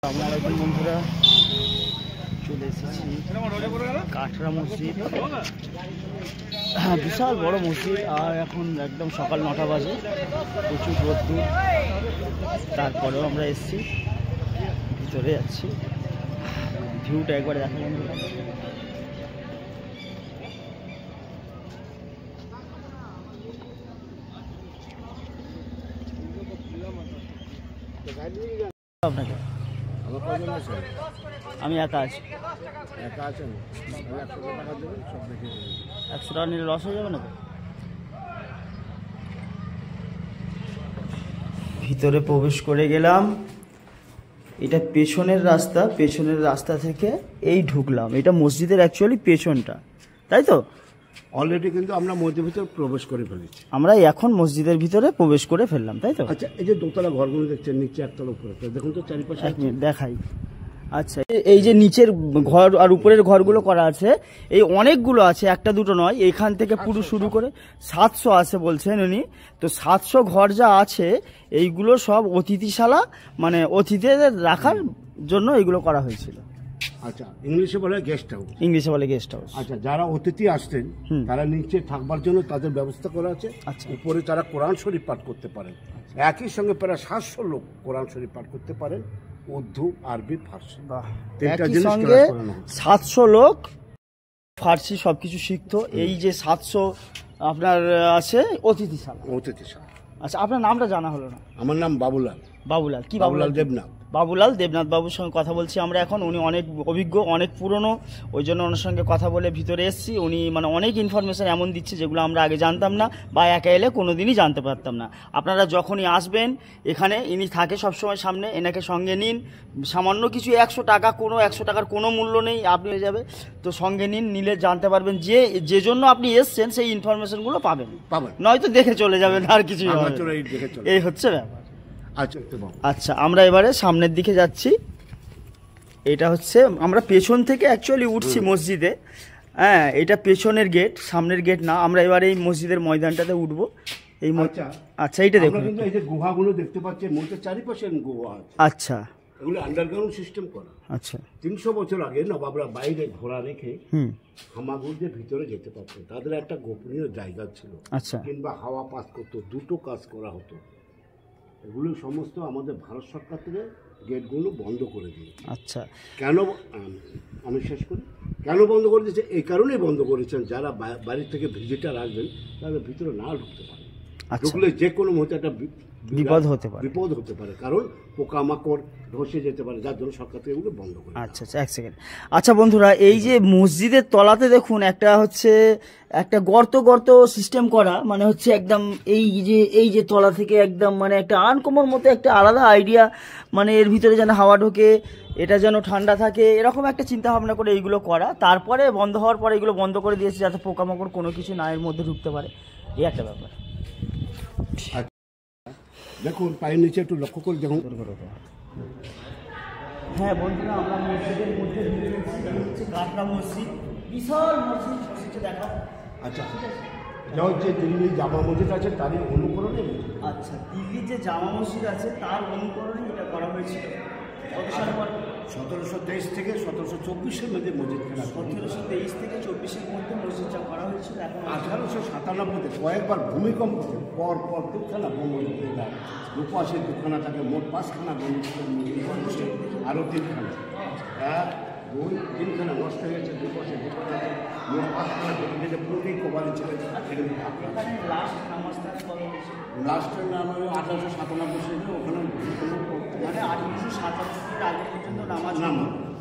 আসসালামু আলাইকুম বন্ধুরা, চলে এসেছি কাটরা মসজিদ। হ্যাঁ, বিশাল বড় মসজিদ। আর এখন একদম সকাল 9টা বাজে, প্রচুর রোদ্দুর। তারপরেও আমরা এসেছি, ভিতরে যাচ্ছি। ভিউটা একবার দেখা বন্ধুরা। আপনাকে আমি একা আছি। 100 টাকা নিলে লস হয়ে যাবে না? ভিতরে প্রবেশ করে গেলাম। এটা পেছনের রাস্তা, পেছনের রাস্তা থেকে এই ঢুকলাম। এটা মসজিদের অ্যাকচুয়ালি পেছনটা, তাই তো? অলরেডি কিন্তু আমরা মসজিদের ভিতরে প্রবেশ করে ফেলেছি। আমরা এখন মসজিদের ভিতরে প্রবেশ করে ফেললাম, তাই তো? আচ্ছা, এই যে দোতলা ঘরগুলো দেখছেন, নিচে একতলা উপরে, দেখুন তো চারিপাশে। এক মিনিট দেখাই। আচ্ছা, এই যে নিচের ঘর আর উপরের ঘরগুলো করা আছে, এই অনেকগুলো আছে, একটা দুটো নয়। এখান থেকে পুরো শুরু করে 700 আছে বলছেন উনি। তো 700 ঘর যা আছে, এইগুলো সব অতিথিশালা, মানে অতিথিদের রাখার জন্য এইগুলো করা হয়েছিল। আচ্ছা, ইংলিশে বলে গেস্ট হাউস। ইংলিশে বলে গেস্ট হাউস। আচ্ছা, যারা অতিথি আসছেন তারা নিচে থাকবার জন্য তাদের ব্যবস্থা করা আছে। আচ্ছা, উপরে তারা কোরআন শরীফ পাঠ করতে পারেন। একই সঙ্গে প্রায় 700 লোক কোরআন শরীফ পাঠ করতে পারেন, উর্দু, আরবি, ফার্সি। একই সঙ্গে 700 লোক ফার্সি সবকিছু শিখতো। এই যে 700 আপনার আছে অতিথিশালা। অতিথিশালা। আচ্ছা, আপনার নামটা জানা হলো না। আমার নাম বাবুলাল। বাবুলাল কি? বাবুলাল দেবনাথ। বাবুলাল দেবনাথ বাবুর সঙ্গে কথা বলছি আমরা এখন। উনি অনেক অভিজ্ঞ, অনেক পুরনো, ওই জন্য ওনার সঙ্গে কথা বলে ভিতরে এসেছি। উনি মানে অনেক ইনফরমেশন এমন দিচ্ছে যেগুলো আমরা আগে জানতাম না, বা একা এলে কোনোদিনই জানতে পারতাম না। আপনারা যখনই আসবেন এখানে, ইনি থাকে সবসময় সামনে, এনাকে সঙ্গে নিন। সামান্য কিছু 100 টাকা, কোনো 100 টাকার কোনো মূল্য নেই, আপনি হয়ে যাবে। তো সঙ্গে নিন, নিলে জানতে পারবেন যে জন্য আপনি এসছেন সেই ইনফরমেশনগুলো পাবেন। নয়তো দেখে চলে যাবেন, আর কিছুই হবে। এই হচ্ছে ব্যাপার। আচ্ছা, আমরা এবারে সামনের দিকে যাচ্ছি। এটা হচ্ছে, আমরা পেছন থেকে অ্যাকচুয়ালি উঠছি মসজিদে। হ্যাঁ, এটা পেছনের গেট, সামনের গেট না। আমরা এবারে এই মসজিদের ময়দানটাতে উঠবো। এই আচ্ছা, এইটা দেখুন, এই যে গুহাগুলো দেখতে পাচ্ছেন, মসজিদের চারিপাশে গুহা আছে। আচ্ছা, এগুলো আন্ডারগ্রাউন্ড সিস্টেম করা। আচ্ছা, 300 বছর আগে নবাবরা বাইরে ঘোড়া রেখে হামাগুড়িদের ভিতরে যেতে পারতেন। তাদের একটা গোপনীয় জায়গা ছিল। আচ্ছা, কিংবা হাওয়া পাস করতো, দুটো কাজ করা হতো। এগুলো সমস্ত আমাদের ভারত সরকার থেকে গেটগুলো বন্ধ করে দিয়েছে। আচ্ছা, কেন আমি শেষ করি, কেন বন্ধ করে দিয়েছে? এই কারণেই বন্ধ করেছেন, যারা বাড়ি থেকে ভিজিটার আসবেন তাদের ভিতরে না ঢুকতে পারে। ঢুকলে যে কোনো মুহূর্তে একটা বিপদ হতে পারে, কারণ পোকামাকড় ধসে যেতে পারে, যার জন্য সরকার থেকে এগুলো বন্ধ করে। আচ্ছা আচ্ছা, এক সেকেন্ড। আচ্ছা বন্ধুরা, এই যে মসজিদের তলাতে দেখুন একটা হচ্ছে একটা গর্ত সিস্টেম করা, মানে হচ্ছে একদম এই যে তলা থেকে একদম মানে একটা আনকমন মতো একটা আলাদা আইডিয়া, মানে এর ভিতরে যেন হাওয়া ঢোকে, এটা যেন ঠান্ডা থাকে, এরকম একটা চিন্তা ভাবনা করে এইগুলো করা। তারপরে বন্ধ হওয়ার পরে এগুলো বন্ধ করে দিয়েছে যাতে পোকামাকড় কোনো কিছু না এর মধ্যে ঢুকতে পারে, এই একটা ব্যাপার। দেখুন পায়ের নিচে একটু লক্ষ্য করে দেখুন। হ্যাঁ বন্ধুরা, আমরা মসজিদের মধ্যে হচ্ছে কাটরা মসজিদ, বিশাল মসজিদ দেখা। আচ্ছা, যে দিল্লির জামা মসজিদ আছে তারই অনুকরণে। আচ্ছা, দিল্লির যে জামা মসজিদ আছে তার অনুকরণে এটা করা হয়েছিল। 1723 থেকে 1724-এর মধ্যে মসজিদ। 1723 থেকে 24-এর মধ্যে মসজিদটা করা হয়েছিল। এখন 1897-তে কয়েকবার ভূমিকম্প পর দুখানা বন্ধ হয়ে যায়। দুপাশে দুখানা থাকে, মোট 5খানা বন্ধ, আরও 3খানা, 1, 2, 3খানা নষ্ট হয়ে গেছে। দুপাশে দুখানা, মোট 5খানা যেটা পুরোটাই কভারে ছিল। লাস্টের নাম হলো 1897 সালে, ওখানে মানে 1897 আগে পর্যন্ত নামাজ নাম।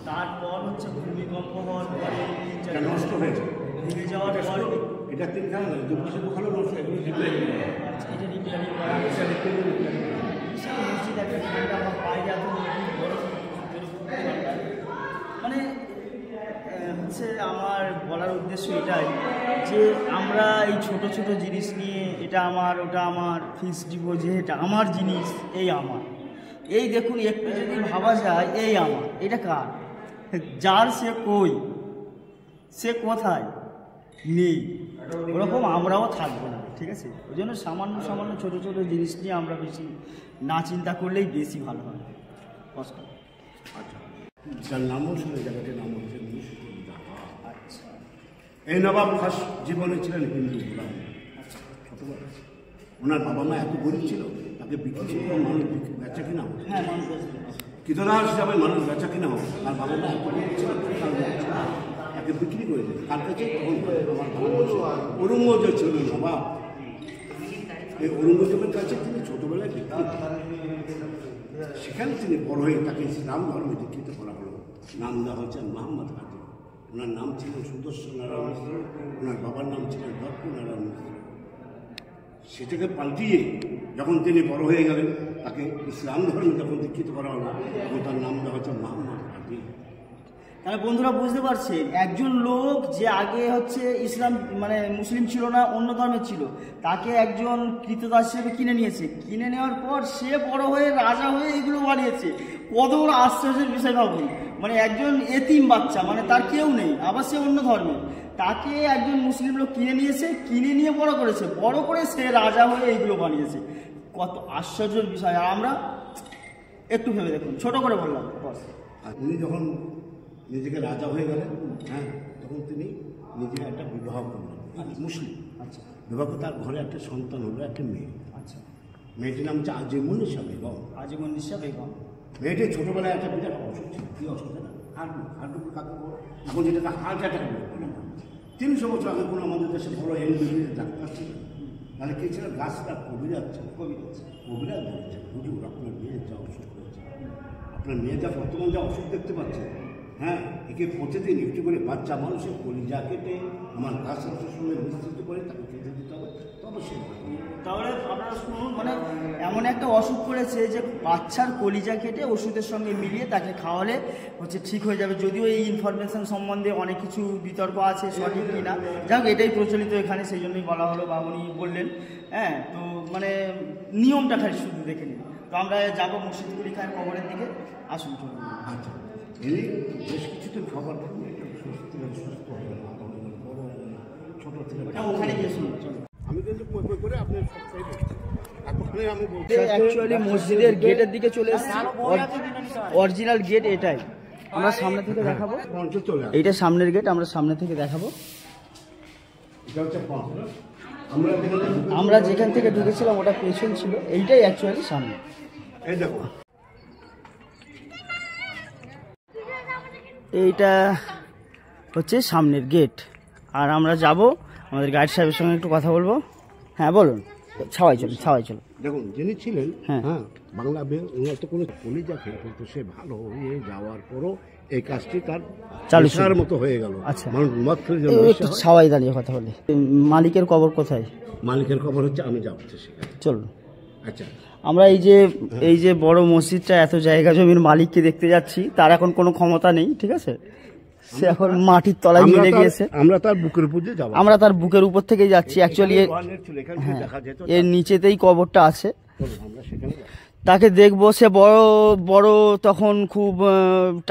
তারপর হচ্ছে ভূমিকম্প হওয়ার পরে নষ্ট হয়েছে, ভেঙে যাওয়ার পর এটা 3খানা নয়, দুপাশে দুখানা নষ্ট। এগুলো রিপেয়ারিং করা, মসজিদ একটা ঠান্ডা বা বাইরে এত মানে হচ্ছে আমার বলার উদ্দেশ্য এটাই যে আমরা এই ছোট ছোট জিনিস নিয়ে এটা আমার, ওটা আমার, ফিক্সড ডিপোজিট, এটা আমার জিনিস, এই আমার, এই দেখুন একটু যদি ভাবা যায়, এই আমার, এটা কার? যার সে কই, সে কোথায় নেই, ওরকম আমরাও থাকবো না। ঠিক আছে, ওই জন্য সামান্য ছোটো ছোটো জিনিস নিয়ে আমরা বেশি না চিন্তা করলেই বেশি ভালো হয়। তার নামও শুনে জায়গাটির নাম হচ্ছে মুর্শিদাবাদ। এই নবাব খাস জীবনে ছিলেন হিন্দু গোলাম। ছোটবেলা ওনার বাবা মা এত গরিব ছিল, তাকে বিক্রি করে মানুষ বেচা কিনা হোক, কীটনাশ হিসাবে মানুষ বেচা কিনা হোক, আর বাবা মা এত গরিব ছিল তাকে বিক্রি করে দেয় কার কাছে? তখন আমার ঔরঙ্গজেব ছিল নবাব। এই ঔরঙ্গজেবের কাছে তিনি ছোটবেলায় বিক্রি, সেখানে তিনি বড় হয়ে তাকে ইসলাম ধর্মে দীক্ষিত করা হলো। নাম দেওয়া হয়েছে মোহাম্মদ হাজি। ওনার নাম ছিলেন সুদর্শন নারায়ণ মিশ্র, ওনার বাবার নাম ছিলেন দত্ত নারায়ণ মিশ্র। সেটাকে পাল্টিয়ে যখন তিনি বড় হয়ে গেলেন, তাকে ইসলাম ধর্মে যখন দীক্ষিত করা হলো, তখন তার নাম দেওয়া হচ্ছে মোহাম্মদ হাজি। তাহলে বন্ধুরা বুঝতে পারছেন, একজন লোক যে আগে হচ্ছে ইসলাম মানে মুসলিম ছিল না, অন্য ধর্মের ছিল, তাকে একজন কৃতদাস হিসেবে কিনে নিয়েছে। কিনে নেওয়ার পর সে বড় হয়ে রাজা হয়ে এগুলো বানিয়েছে। কত বড় আশ্চর্যের বিষয় ভাবুন, মানে একজন এতিম বাচ্চা, মানে তার কেউ নেই, আবার সে অন্য ধর্মের, তাকে একজন মুসলিম লোক কিনে নিয়েছে, কিনে নিয়ে বড় করেছে, বড় করে সে রাজা হয়ে এইগুলো বানিয়েছে। কত আশ্চর্যের বিষয়। আর আমরা একটু ভেবে দেখুন, ছোট করে বললাম। আর উনি যখন নিজেকে রাজা হয়ে গেলেন, হ্যাঁ, তখন তিনি নিজে একটা বিবাহ করলেন, মুসলিম। আচ্ছা বিবাহ করে তার ঘরে একটা সন্তান হলো, একটা মেয়ে। আচ্ছা, মেয়েটির নাম হচ্ছে আজিমুন্নিসা বেগম। আজিমুন্নিসা বেগম। মেয়েটি ছোটোবেলায় একটা বিরাট অসুখ ছিল। কী অসুখ ছিল? হার্টু কাকে বলে, এখন যেটাকে হার্ট অ্যাটাক বলে। 300 বছর আগে কোনো আমাদের দেশে বড় এমবিবিএস ডাক্তার ছিল, মানে কে ছিল? গাছটা কবিরাজ ছিল। কবিরাজ বলেছে, হুজুর আপনার মেয়ের যা অসুখ হয়েছে, আপনার মেয়ে যা বর্তমান যা অসুখ দেখতে পাচ্ছে, হ্যাঁ, একে প্রতিদিন একটু করে বাচ্চা মানুষের কলিজা কেটে আমার গাছ রসের সঙ্গে মিশ্রিত করে তাকে খেতে দিতে হবে, তবে সে তাহলে আপনারা শুনুন, মানে এমন একটা অসুখ করেছে যে বাচ্চার কলিজা কেটে ওষুধের সঙ্গে মিলিয়ে তাকে খাওয়ালে হচ্ছে ঠিক হয়ে যাবে। যদিও এই ইনফরমেশন সম্বন্ধে অনেক কিছু বিতর্ক আছে, সঠিক কিনা, যাই হোক এটাই প্রচলিত এখানে, সেই জন্যই বলা হলো বা উনি বললেন। হ্যাঁ, তো মানে নিয়মটা খালি শুধু দেখে নিন। তো আমরা যাবো মুর্শিদ কুলি খায়ের কবরের দিকে। আসুন চলুন। আচ্ছা, এই বেশ কিছুদিন খাবার সুস্থ হয়ে গেল, ছোটো থেকে ওখানে গিয়ে শুনুন। আমি কিন্তু করে আপনি সবটাই বলছি। আমি বলছি অ্যাকচুয়ালি মসজিদের গেটের দিকে চলে এসেছি। অরিজিনাল গেট এটাই, আমরা সামনে থেকে দেখাবো। চলে এইটা সামনের গেট, আমরা সামনে থেকে দেখাবো। এটা হচ্ছে আমরা যেখান থেকে ঢুকেছিলাম ওটা পেছন ছিল, এইটাই অ্যাকচুয়ালি সামনে। এই দেখো, এইটা হচ্ছে সামনের গেট। আর আমরা যাব, আমাদের গাইড সাহেবের সঙ্গে একটু কথা বলবো। হ্যাঁ বলুন। ছাওয়াই চলো। দেখুন যিনি ছিলেন, হ্যাঁ বাংলা ওনার তো কোনো কলিজা খেয়ে ফেলতো, সে ভালো হয়ে যাওয়ার পরও এই কাজটি তার চালুর মতো হয়ে গেল। আচ্ছা, মানুষ মত করে একটু ছাওয়াই দাঁড়িয়ে কথা বলি। মালিকের কবর কোথায়? মালিকের কবর হচ্ছে, আমি যাবো সেখানে, চলুন। আচ্ছা, আমরা এই যে বড় মসজিদটা, এত জায়গা জমির মালিককে দেখতে যাচ্ছি, তার এখন কোনো ক্ষমতা নেই, ঠিক আছে, সে এখন মাটির তলায় মিলে গিয়েছে। আমরা তার বুকের উপর দিয়ে যাবো, আমরা তার বুকের উপর থেকেই যাচ্ছি। অ্যাকচুয়ালি এর নিচেতেই কবরটা আছে, তাকে দেখবো। সে বড় তখন খুব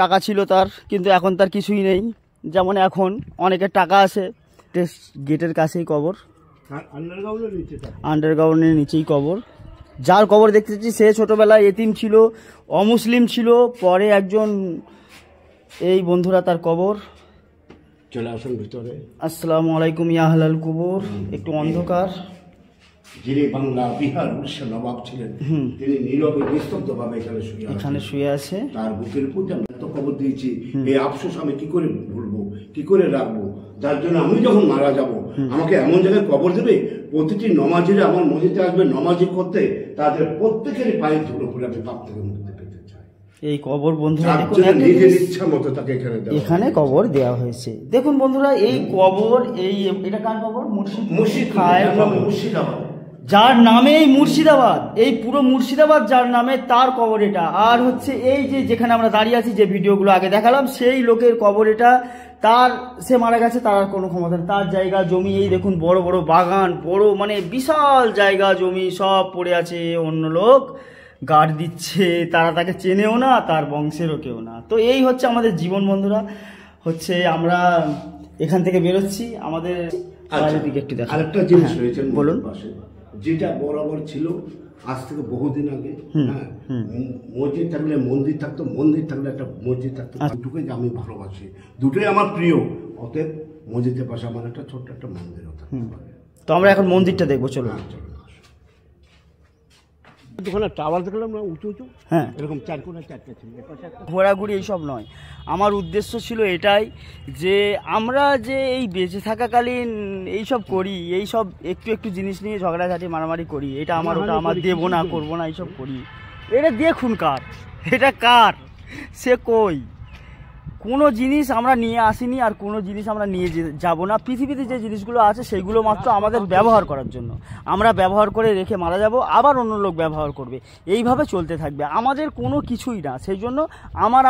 টাকা ছিল তার, কিন্তু এখন তার কিছুই নেই। যেমন এখন অনেকের টাকা আছে। গেটের কাছেই কবর, আন্ডারগ্রাউন্ডের নিচেই কবর। যার কবর দেখতে চাচ্ছি সে ছোটবেলায় এতিম ছিল, অমুসলিম ছিল, পরে একজন, এই বন্ধুরা তার কবর। চলে আসুন ভিতরে। আসসালামু আলাইকুম ইয়া আহলাল কুবুর। একটু অন্ধকার। যিনি বাংলা বিহার উড়িষ্যার নবাব ছিলেন, তিনি নীরবে নিস্তব্ধভাবে এখানে শুয়ে আছে। তার বুকের উপর আমি এত কবর দিয়েছি, এই আফসোস আমি কি করে ভুলবো, কি করে রাখবো, যার জন্য আমি যখন মারা যাব আমাকে এমন জায়গায় কবর দেবে, প্রতিটি নমাজিরা আমার মসজিদে আসবে নমাজি করতে, তাদের প্রত্যেকেরই পায়ে ধুলো করে আমি পাপ থেকে মুক্তি পেতে চাই। এই কবর বন্ধুরা নিজের ইচ্ছা মতো তাকে এখানে কবর দেওয়া হয়েছে। দেখুন বন্ধুরা, এই কবর, এটা কার কবর? মুর্শিদ খায়ের মুর্শিদাবাদ, যার নামে এই মুর্শিদাবাদ, এই পুরো মুর্শিদাবাদ যার নামে, তার কবর এটা। আর হচ্ছে এই যেখানে আমরা দাঁড়িয়ে আছি, যে ভিডিওগুলো আগে দেখালাম, সেই লোকের কবর এটা। তার, সে মারা গেছে, তার আর কোনো ক্ষমতা নেই। তার জায়গা জমি, এই দেখুন বড় বড় বাগান, বড় মানে বিশাল জায়গা জমি সব পড়ে আছে। অন্য লোক গার্ড দিচ্ছে, তারা তাকে চেনেও না, তার বংশেরও কেউ না। তো এই হচ্ছে আমাদের জীবন বন্ধুরা। হচ্ছে আমরা এখান থেকে বেরোচ্ছি, আমাদের আরেকটা জিনিস রয়েছে, বলুন। যেটা বরাবর ছিল আজ থেকে বহুদিন আগে, হ্যাঁ, মসজিদ থাকলে মন্দির থাকতো, মন্দির থাকলে একটা মসজিদ থাকতো। দুটোকে আমি ভালোবাসি, দুটোই আমার প্রিয়। অতএব মসজিদের পাশে আমার একটা ছোট্ট একটা মন্দিরও থাকতে পারে। তো আমরা এখন মন্দিরটা দেখবো, চলো। ওখানে টাওয়ার দেখলাম না, উঁচু উঁচু, হ্যাঁ, এরকম চারটা ছিল। ঘোরাঘুরি এইসব নয়, আমার উদ্দেশ্য ছিল এটাই যে আমরা যে এই বেঁচে থাকাকালীন এইসব করি, এইসব একটু একটু জিনিস নিয়ে ঝগড়াঝাটি মারামারি করি, এটা আমার ওটা আমার, দেবো না করবো না এইসব করি, এটা দেখুন কার, এটা কার, সে কই, কোনো জিনিস আমরা নিয়ে আসিনি আর কোনো জিনিস আমরা নিয়ে যাব না। পৃথিবীতে যে জিনিসগুলো আছে সেগুলো মাত্র আমাদের ব্যবহার করার জন্য, আমরা ব্যবহার করে রেখে মারা যাব, আবার অন্য লোক ব্যবহার করবে, এইভাবে চলতে থাকবে, আমাদের কোনো কিছুই না। সেই জন্য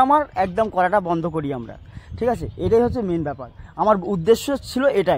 আমার একদম করাটা বন্ধ করি আমরা, ঠিক আছে? এটাই হচ্ছে মেন ব্যাপার, আমার উদ্দেশ্য ছিল এটাই।